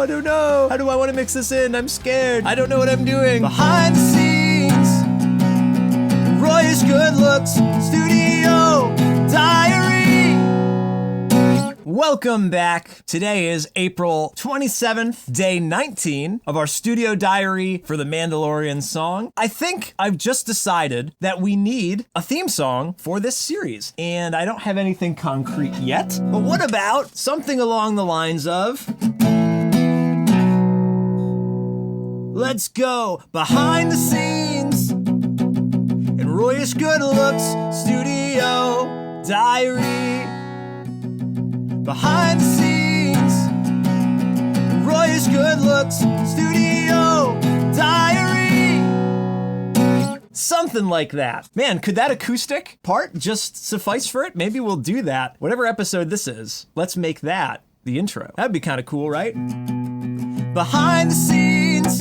I don't know. How do I want to mix this in? I'm scared. I don't know what I'm doing. Behind the scenes, Royish Good Looks Studio Diary. Welcome back. Today is April 27th, day 19 of our studio diary for the Mandalorian song. I think I've just decided that we need a theme song for this series, and I don't have anything concrete yet. But what about something along the lines of, let's go behind the scenes in Royish Good Looks Studio Diary. Behind the scenes, Royish Good Looks Studio Diary. Something like that. Man, could that acoustic part just suffice for it? Maybe we'll do that. Whatever episode this is, let's make that the intro. That'd be kind of cool, right? Behind the scenes,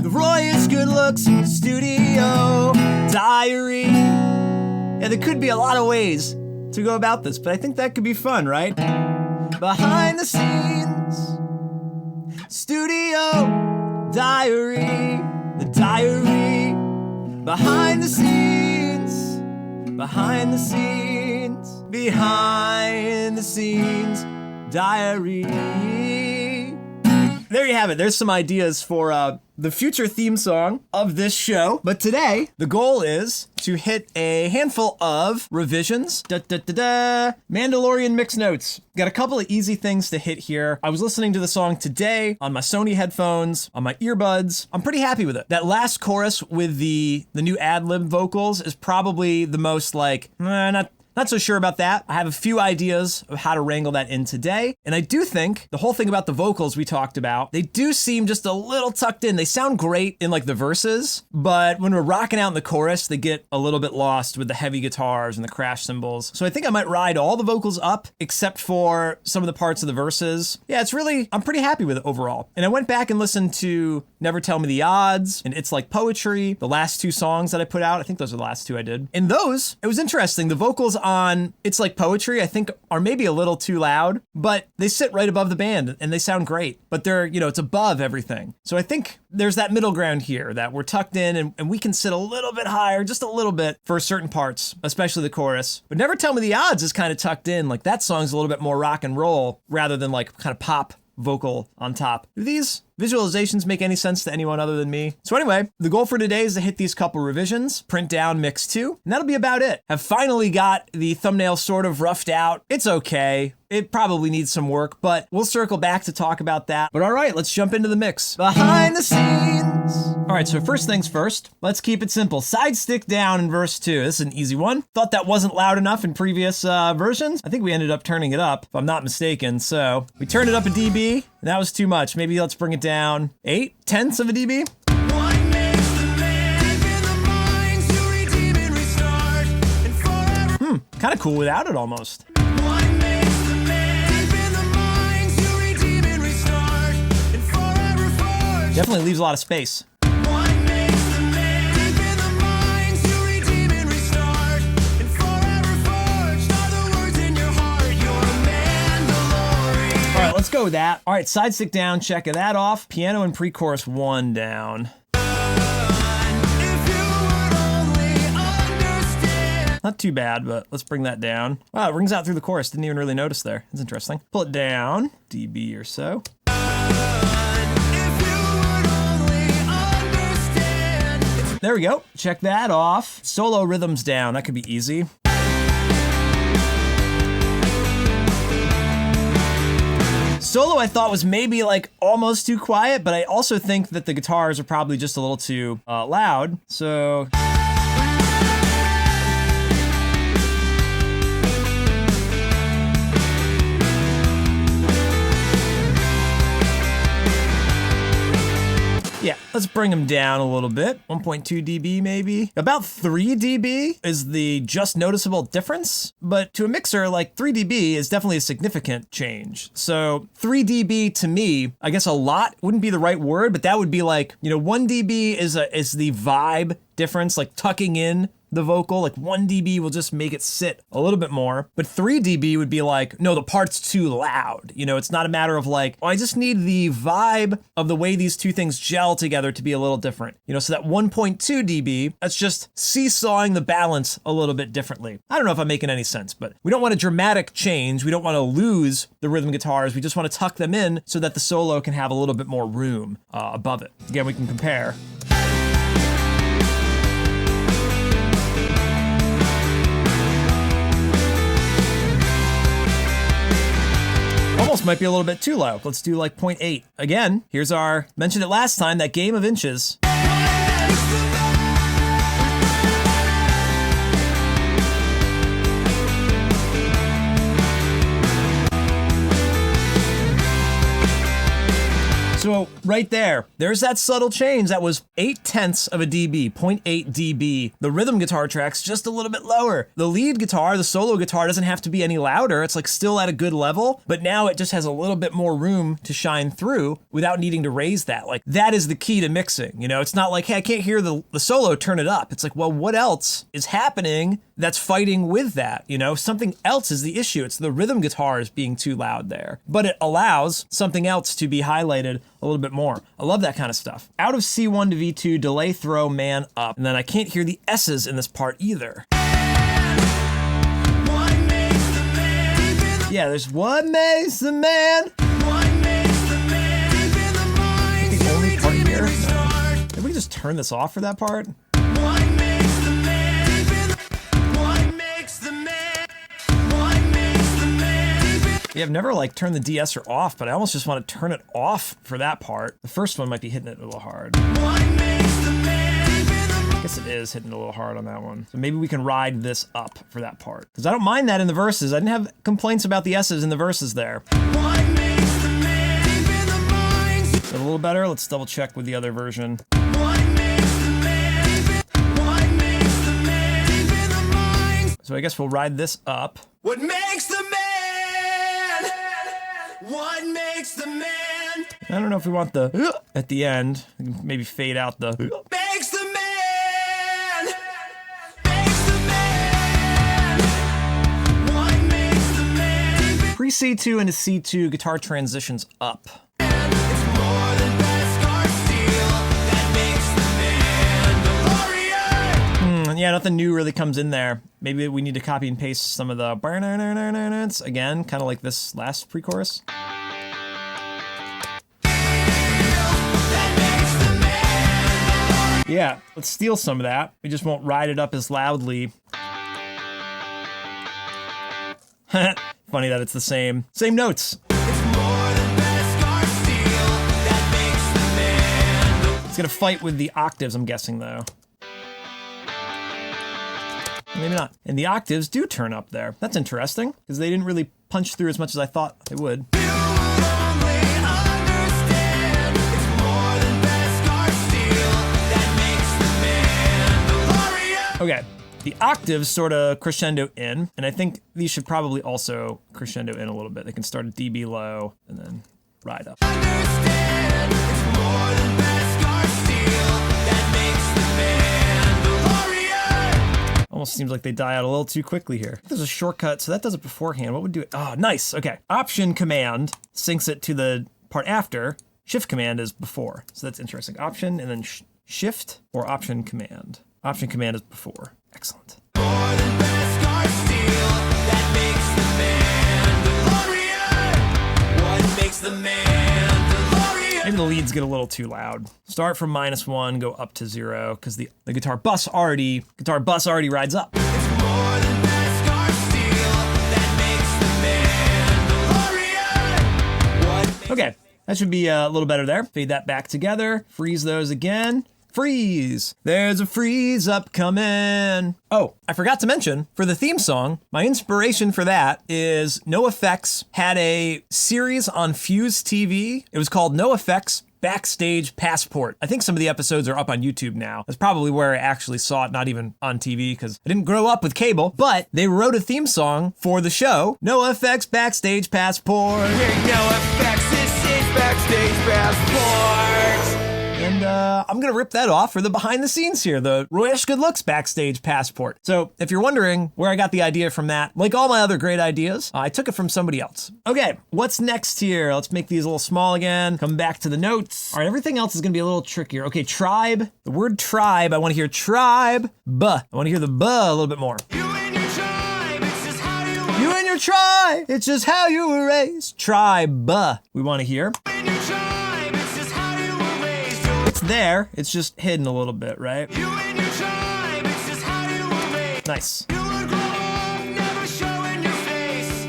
the Royish Good Looks Studio Diary. Yeah, there could be a lot of ways to go about this, but I think that could be fun, right? Behind the scenes, studio diary, the diary. Behind the scenes, behind the scenes, behind the scenes, diary. There you have it. There's some ideas for the future theme song of this show. But today, the goal is to hit a handful of revisions. Mandalorian mix notes. Got a couple of easy things to hit here. I was listening to the song today on my Sony headphones, on my earbuds. I'm pretty happy with it. That last chorus with the new ad-lib vocals is probably the most not so sure about that. I have a few ideas of how to wrangle that in today. And I do think the whole thing about the vocals we talked about, they do seem just a little tucked in. They sound great in like the verses, but when we're rocking out in the chorus, they get a little bit lost with the heavy guitars and the crash cymbals. So I think I might ride all the vocals up except for some of the parts of the verses. Yeah, I'm pretty happy with it overall. And I went back and listened to Never Tell Me the Odds and It's Like Poetry, the last two songs that I put out. I think those are the last two I did. In those, it was interesting. The vocals on It's Like Poetry, I think, are maybe a little too loud, but they sit right above the band and they sound great, but they're, it's above everything. So I think there's that middle ground here that we're tucked in and we can sit a little bit higher, just a little bit for certain parts, especially the chorus. But Never Tell Me the Odds is kind of tucked in. Like that song's a little bit more rock and roll rather than like kind of pop vocal on top. Do these visualizations make any sense to anyone other than me? So anyway, the goal for today is to hit these couple revisions, print down mix 2, and that'll be about it. I've finally got the thumbnail sort of roughed out. It's okay. It probably needs some work, but we'll circle back to talk about that. But all right, let's jump into the mix. Behind the scenes. All right, so first things first, let's keep it simple. Side stick down in verse 2. This is an easy one. Thought that wasn't loud enough in previous versions. I think we ended up turning it up, if I'm not mistaken. So we turned it up a dB, and that was too much. Maybe let's bring it down 0.8 of a dB. Kind of cool without it almost. Definitely leaves a lot of space. All right, let's go with that. All right, side stick down, checking that off. Piano and pre-chorus 1 down. Not too bad, but let's bring that down. Wow, it rings out through the chorus. Didn't even really notice there. That's interesting. Pull it down, dB or so. There we go. Check that off. Solo rhythms down. That could be easy. Solo I thought was maybe like almost too quiet, but I also think that the guitars are probably just a little too loud. So yeah, let's bring them down a little bit. 1.2 dB maybe. About 3 dB is the just noticeable difference, but to a mixer, like 3 dB is definitely a significant change. So 3 dB to me, I guess a lot wouldn't be the right word, but that would be like, 1 dB is the vibe difference, like tucking in the vocal. Like 1 dB will just make it sit a little bit more, but 3 dB would be like, no, the part's too loud. You know, it's not a matter of like, oh, I just need the vibe of the way these two things gel together to be a little different. You know, so that 1.2 dB, that's just seesawing the balance a little bit differently. I don't know if I'm making any sense, but we don't want a dramatic change. We don't want to lose the rhythm guitars. We just want to tuck them in so that the solo can have a little bit more room above it. Again, we can compare. Almost might be a little bit too low. Let's do like 0.8. Again, here's our, mentioned it last time, that game of inches. So right there's that subtle change. That was 0.8 of a dB, 0.8 dB. The rhythm guitar track's just a little bit lower. The lead guitar, the solo guitar, doesn't have to be any louder. It's like still at a good level, but now it just has a little bit more room to shine through without needing to raise that. Like that is the key to mixing. You know, it's not like, hey, I can't hear the solo, turn it up. It's like, well, what else is happening that's fighting with that? You know, something else is the issue. It's the rhythm guitars being too loud there, but it allows something else to be highlighted a little bit more. I love that kind of stuff. Out of C1 to V2, delay, throw, man up. And then I can't hear the S's in this part either. Yeah, there's what makes the man. The only part here. Did we just turn this off for that part? Yeah, I've never like turned the de-esser off, but I almost just want to turn it off for that part. The first one might be hitting it a little hard. I guess it is hitting it a little hard on that one. So maybe we can ride this up for that part. Because I don't mind that in the verses. I didn't have complaints about the S's in the verses there. Is it a little better? Let's double check with the other version. So I guess we'll ride this up. What makes the man? What makes the man? I don't know if we want the at the end. Maybe fade out the Makes the man. Makes the man. What makes the man? Pre C2 into C2 guitar transitions up. It's more than best car steel that makes the man DeLorean. Yeah, nothing new really comes in there. Maybe we need to copy and paste some of the again, kind of like this last pre-chorus. Yeah, let's steal some of that. We just won't ride it up as loudly. Funny that it's the same notes. It's gonna fight with the octaves, I'm guessing, though. Maybe not. And the octaves do turn up there. That's interesting, because they didn't really punch through as much as I thought they would. Okay, the octaves sort of crescendo in, and I think these should probably also crescendo in a little bit. They can start at dB low and then ride up. Almost seems like they die out a little too quickly here. There's a shortcut, so that does it beforehand. What would do it? Oh, nice. Okay. Option command syncs it to the part after. Shift command is before. So that's interesting. Option and then shift or option command. Option command is before. Excellent. Maybe the leads get a little too loud. Start from -1, go up to 0, because the guitar bus already rides up. Okay, that should be a little better there. Fade that back together. Freeze those again. Freeze! There's a freeze up coming. Oh, I forgot to mention, for the theme song, my inspiration for that is NoFX had a series on Fuse TV. It was called NoFX Backstage Passport. I think some of the episodes are up on YouTube now. That's probably where I actually saw it, not even on TV, because I didn't grow up with cable, but they wrote a theme song for the show. NoFX Backstage Passport. NoFX, this is Backstage Passport. And I'm gonna rip that off for the behind the scenes here, the Royish Good Looks backstage passport. So if you're wondering where I got the idea from that, like all my other great ideas, I took it from somebody else. Okay, what's next here? Let's make these a little small again. Come back to the notes. All right, everything else is gonna be a little trickier. Okay, tribe. The word tribe, I wanna hear tribe, buh. I wanna hear the buh a little bit more. You and your tribe, it's just how you You and your tribe, it's just how you were raised. Tribe, buh. We wanna hear. and your tribe, it's just how you were raised. It's there, it's just hidden a little bit, right? You and your tribe, it's just how you were raised. Nice. You would grow up, never showing your face.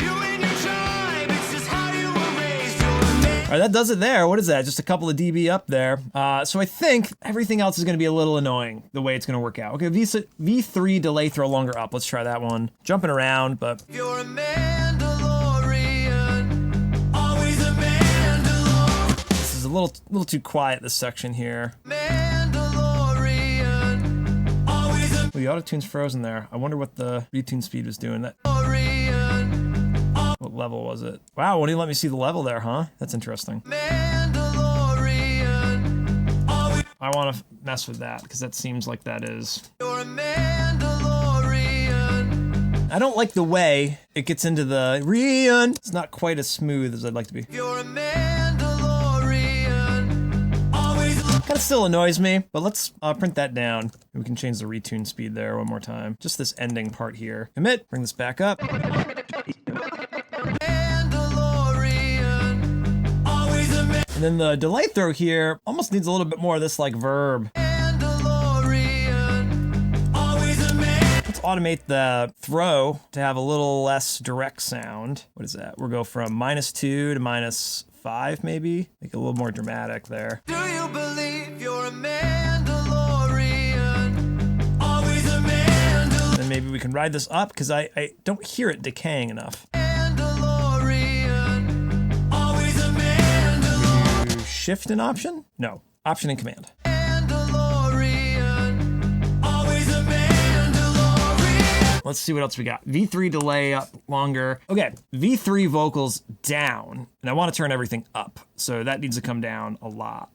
You and your tribe, it's just how you were raised. You're a man. All right, that does it there. What is that? Just a couple of dB up there. So I think everything else is gonna be a little annoying the way it's gonna work out. Okay, V3 delay throw longer up. Let's try that one. Jumping around, but You're a Mandalorian, always a Mandalorian. this is a little too quiet, this section here. Mandalorian, always a Well, the auto-tune's frozen there. I wonder what the retune speed was doing. That Mandalorian, What level was it? Wow, won't even let me see the level there, huh? That's interesting. Mandalorian, always. I want to mess with that because that seems like that is. You're a Mandalorian, I don't like the way it gets into the Rian. It's not quite as smooth as I'd like to be. you're a Mandalorian, always. Kind of still annoys me, but let's print that down. We can change the retune speed there one more time. Just this ending part here. Commit, bring this back up. Mandalorian, always a And then the delay throw here almost needs a little bit more of this like verb. Mandalorian, always a man. Let's automate the throw to have a little less direct sound. What is that? We'll go from -2 to -5 maybe. Make it a little more dramatic there. Do you believe you're a Mandalorian, always a Mandalorian? Then maybe we can ride this up because I don't hear it decaying enough. Mandalorian, always a Mandalorian. Shift and option? No, option and command. Mandalorian, always a Mandalorian. Let's see what else we got. V3 delay up longer. Okay, V3 vocals down. And I want to turn everything up. So that needs to come down a lot.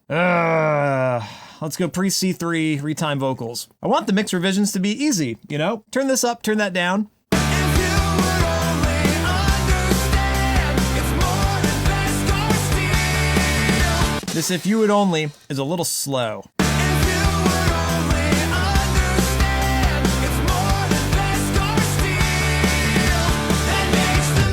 Let's go Pre C3 retime vocals. I want the mix revisions to be easy, you know? Turn this up, turn that down. If you would only understand, it's more than best or steal. This if you would only is a little slow. If you would only understand, it's more than best or steal. That makes the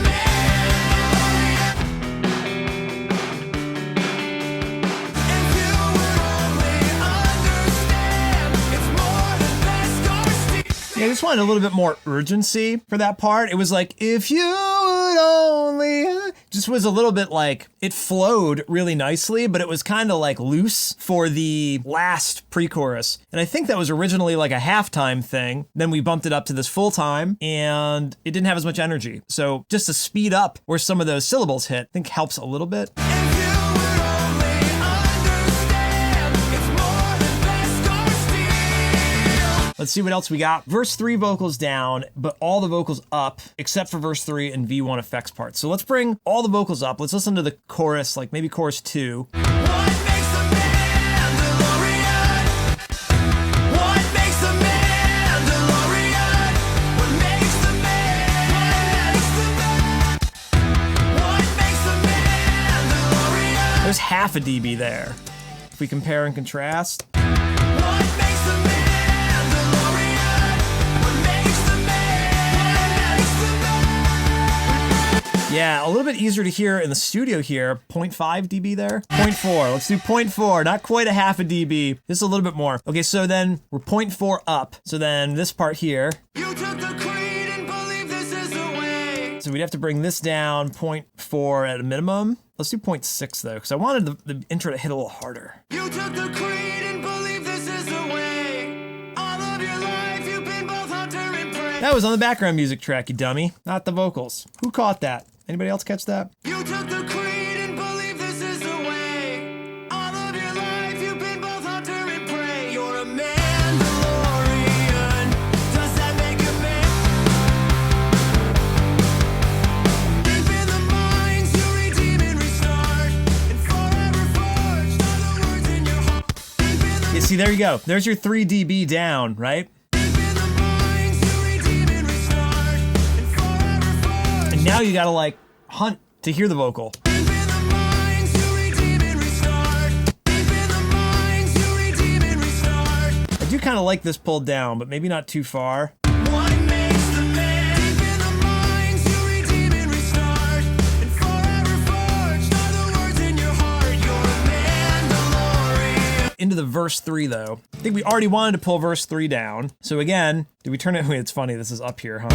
If you would only understand, it's more than best or steal. Yeah, I just wanted a little bit more urgency for that part. It was like, if you would only, just was a little bit like, it flowed really nicely, but it was kind of like loose for the last pre-chorus. And I think that was originally like a halftime thing. Then we bumped it up to this full time and it didn't have as much energy. So just to speed up where some of those syllables hit, I think helps a little bit. If you would only understand, it's more than best or steal. Let's see what else we got. Verse 3 vocals down, but all the vocals up, except for verse 3 and V1 effects part. So let's bring all the vocals up. Let's listen to the chorus, like maybe chorus 2. What makes a Mandalorian? What makes a Mandalorian? What makes the man? What makes a Mandalorian? There's half a dB there. If we compare and contrast. What makes a Mandalorian? What makes the man? Yeah, a little bit easier to hear in the studio here. 0.5 dB there. 0.4. Let's do 0.4. Not quite a half a dB. Just a little bit more. Okay, so then we're 0.4 up. So then this part here. You took the creed and believe this is the way. So we'd have to bring this down 0.4 at a minimum. Let's do 0.6 though, because I wanted the intro to hit a little harder. You took the creed and believe this is the way. All of your life you've been both hunter and prey. That was on the background music track, you dummy. Not the vocals. Who caught that? Anybody else catch that? You took the creed and believe this is the way. All of your life you've been both hunter and prey. You're a Mandalorian. Does that make a man? Deep in the mines you redeem and restart. And forever forged are the words in your heart. See, there you go. There's your 3 dB down, right? And now you gotta like hunt to hear the vocal. I do kind of like this pulled down, but maybe not too far. Into the verse 3 though. I think we already wanted to pull verse 3 down. So again, did we turn it? Wait, it's funny, this is up here, huh?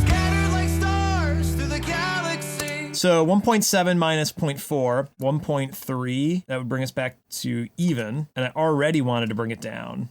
Scattered like stars through the galaxy. So 1.7 minus 0.4, 1.3, that would bring us back to even, and I already wanted to bring it down.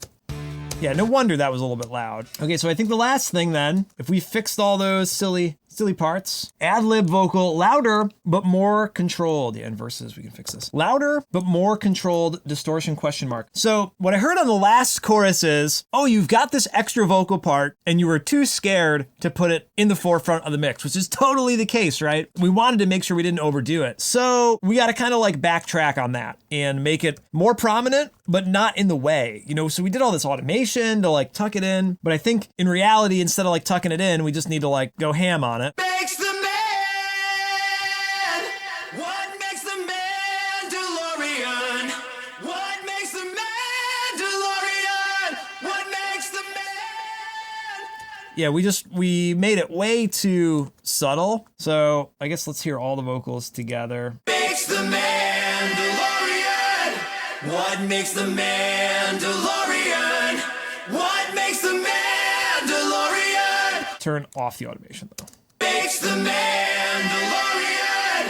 Yeah, no wonder that was a little bit loud. Okay, so I think the last thing then, if we fixed all those silly parts, ad-lib vocal, louder, but more controlled. Yeah, in verses, we can fix this. Louder, but more controlled distortion question mark. So what I heard on the last chorus is, oh, you've got this extra vocal part and you were too scared to put it in the forefront of the mix, which is totally the case, right? We wanted to make sure we didn't overdo it. So we got to kind of like backtrack on that and make it more prominent, but not in the way, you know? So we did all this automation to like tuck it in, but I think in reality, instead of like tucking it in, we just need to like go ham on it. Makes the man. What makes the man DeLorean? What makes the man DeLorean? What makes the man? Yeah, we made it way too subtle. So I guess let's hear all the vocals together. Makes the man DeLorean. What makes the man DeLorean? What makes the man DeLorean? Turn off the automation though. Makes the man DeLorean.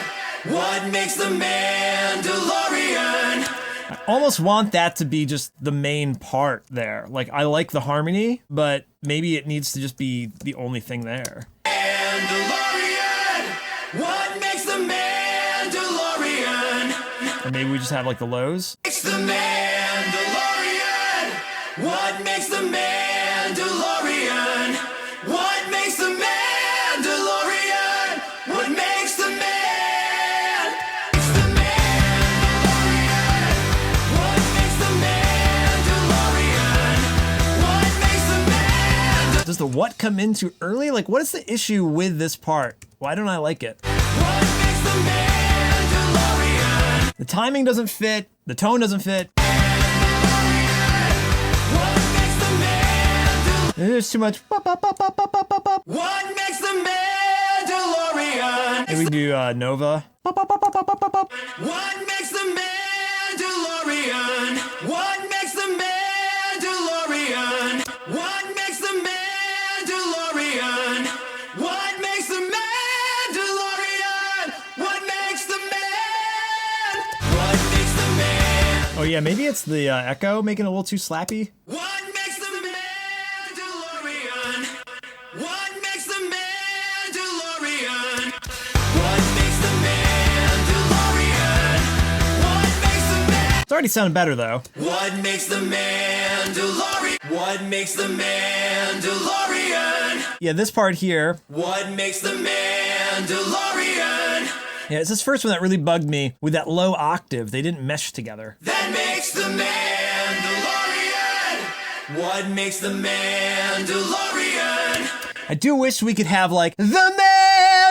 What makes the man DeLorean? I almost want that to be just the main part there. Like I like the harmony, but maybe it needs to just be the only thing there. Man DeLorean. What makes the man DeLorean? Or maybe we just have like the lows. Makes the man DeLorean. What makes the man DeLorean? What makes the man DeLorean? What makes the man? Makes the man DeLorean. What makes the man DeLorean? What makes the man? Does the what come in too early? Like what is the issue with this part? Why don't I like it? What makes the man DeLorean? The timing doesn't fit. The tone doesn't fit. There's too much. What makes the man DeLorean? Maybe we do Nova. What makes the man DeLorean? What makes the man DeLorean? What makes the man DeLorean? What makes the man DeLorean? What makes the man? What makes the man? Oh yeah, maybe it's the echo making it a little too slappy. What makes the man DeLorean? What makes the man DeLorean? What makes the man DeLorean? What makes the man? It's already sounding better though. What makes the man DeLorean? What makes the man DeLorean? Yeah, this part here. What makes the man DeLorean? Yeah, it's this first one that really bugged me with that low octave. They didn't mesh together. That makes the man DeLorean. What makes the man DeLorean? I do wish we could have like the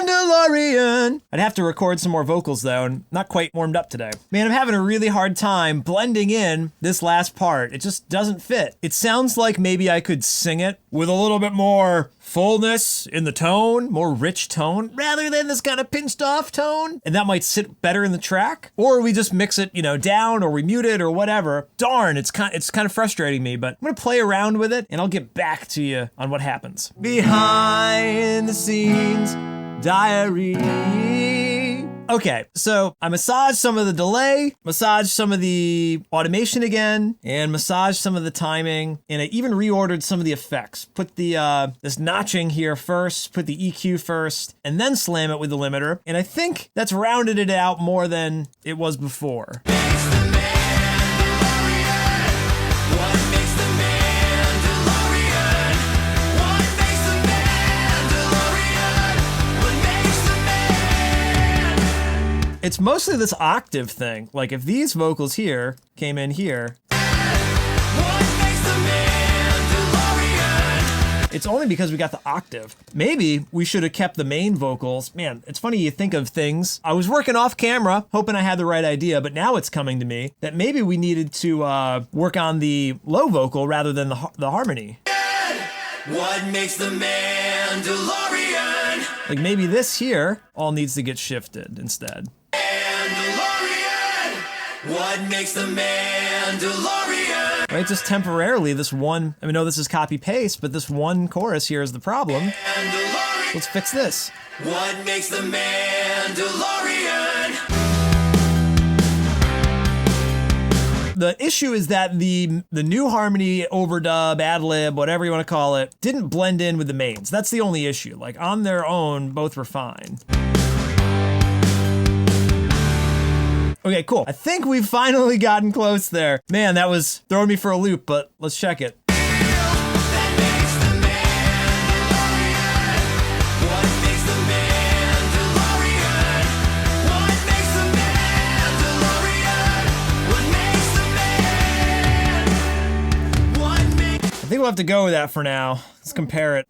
Mandalorian. I'd have to record some more vocals though, and not quite warmed up today. Man, I'm having a really hard time blending in this last part. It just doesn't fit. It sounds like maybe I could sing it with a little bit more fullness in the tone, more rich tone, rather than this kind of pinched off tone. And that might sit better in the track. Or we just mix it, down, or we mute it or whatever. Darn, it's kind of frustrating me, but I'm gonna play around with it and I'll get back to you on what happens. Behind the scenes diary. Okay, so I massaged some of the delay, massaged some of the automation again, and massaged some of the timing, and I even reordered some of the effects. Put the this notching here first, put the EQ first, and then slam it with the limiter, and I think that's rounded it out more than it was before. It's mostly this octave thing. Like if these vocals here came in here, it's only because we got the octave. Maybe we should have kept the main vocals. Man, it's funny you think of things. I was working off camera, hoping I had the right idea, but now it's coming to me that maybe we needed to work on the low vocal rather than the harmony. What makes the Mandalorian? Like maybe this here all needs to get shifted instead. Mandalorian. What makes the Mandalorian? Right, just temporarily this one, I mean, no, this is copy paste, but this one chorus here is the problem. Let's fix this. What makes the Mandalorian? The issue is that the new harmony, overdub, ad-lib, whatever you want to call it, didn't blend in with the mains. That's the only issue. Like on their own, both were fine. Okay, cool. I think we've finally gotten close there. Man, that was throwing me for a loop, but let's check it. I think we'll have to go with that for now. Let's compare it.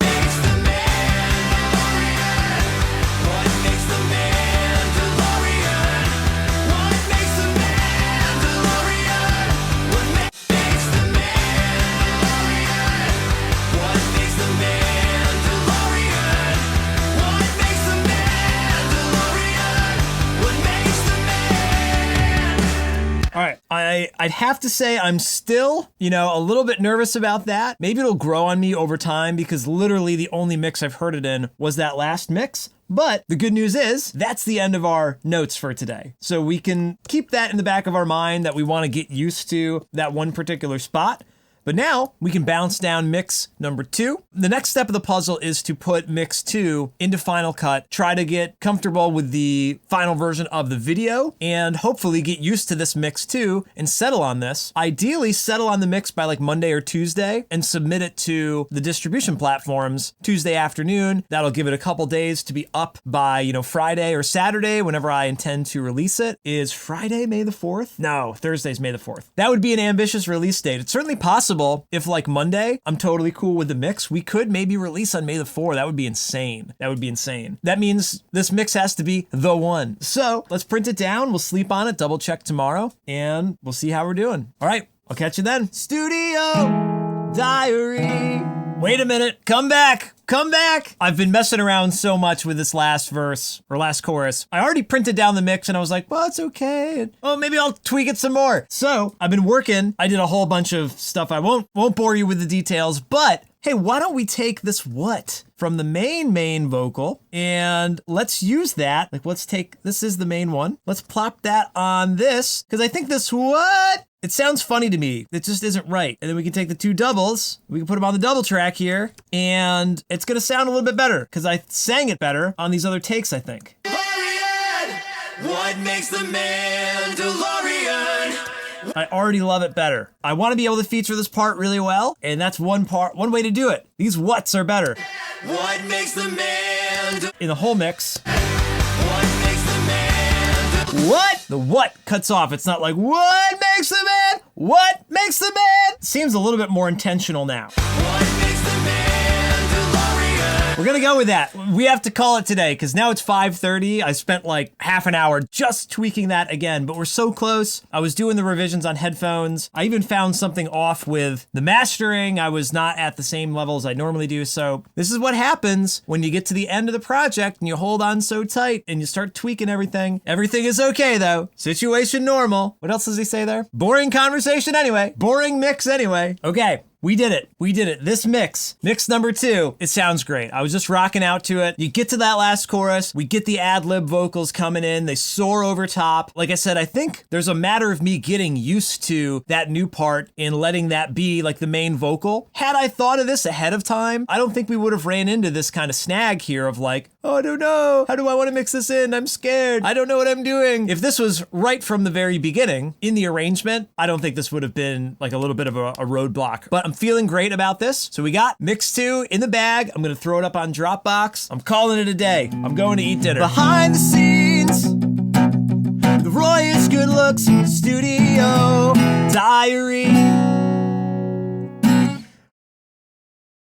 All right, I'd have to say I'm still, a little bit nervous about that. Maybe it'll grow on me over time because literally the only mix I've heard it in was that last mix. But the good news is that's the end of our notes for today. So we can keep that in the back of our mind that we want to get used to that one particular spot. But now we can bounce down mix number 2. The next step of the puzzle is to put mix 2 into Final Cut, try to get comfortable with the final version of the video, and hopefully get used to this mix 2 and settle on this. Ideally, settle on the mix by like Monday or Tuesday and submit it to the distribution platforms Tuesday afternoon. That'll give it a couple days to be up by, Friday or Saturday, whenever I intend to release it. Is Friday, May the 4th? No, Thursday's May the 4th. That would be an ambitious release date. It's certainly possible. If like Monday, I'm totally cool with the mix, we could maybe release on May the 4th. That would be insane. That means this mix has to be the one. So let's print it down. We'll sleep on it, double check tomorrow, and we'll see how we're doing. All right, I'll catch you then. Studio Diary. Wait a minute, come back. I've been messing around so much with this last verse or last chorus. I already printed down the mix and I was like, well, it's okay. Oh, maybe I'll tweak it some more. So I've been working. I did a whole bunch of stuff. I won't bore you with the details, but hey, why don't we take this what from the main vocal and let's use that. Like, this is the main one. Let's plop that on this because I think this what? It sounds funny to me. It just isn't right. And then we can take the 2 doubles. We can put them on the double track here and it's going to sound a little bit better because I sang it better on these other takes, I think. What makes the Mandalorian? I already love it better. I want to be able to feature this part really well, and that's one way to do it. These whats are better. What makes the Mandalorian? In the whole mix. What makes the Mandalorian? What? The what cuts off. It's not like, what makes the man? What makes the man? Seems a little bit more intentional now. What makes the Mandalorian? We're gonna go with that. We have to call it today because now it's 5:30. I spent like half an hour just tweaking that again, but we're so close. I was doing the revisions on headphones. I even found something off with the mastering. I was not at the same level as I normally do. So this is what happens when you get to the end of the project and you hold on so tight and you start tweaking everything. Everything is okay though. Situation normal. What else does he say there? Boring conversation anyway. Boring mix anyway. Okay. We did it. This mix number 2, it sounds great. I was just rocking out to it. You get to that last chorus, we get the ad-lib vocals coming in, they soar over top. Like I said, I think there's a matter of me getting used to that new part and letting that be like the main vocal. Had I thought of this ahead of time, I don't think we would have ran into this kind of snag here of like, oh, I don't know. How do I want to mix this in? I'm scared. I don't know what I'm doing. If this was right from the very beginning in the arrangement, I don't think this would have been like a little bit of a roadblock. But I'm feeling great about this. So we got mix 2 in the bag. I'm going to throw it up on Dropbox. I'm calling it a day. I'm going to eat dinner. Behind the scenes, good looks, studio, diary,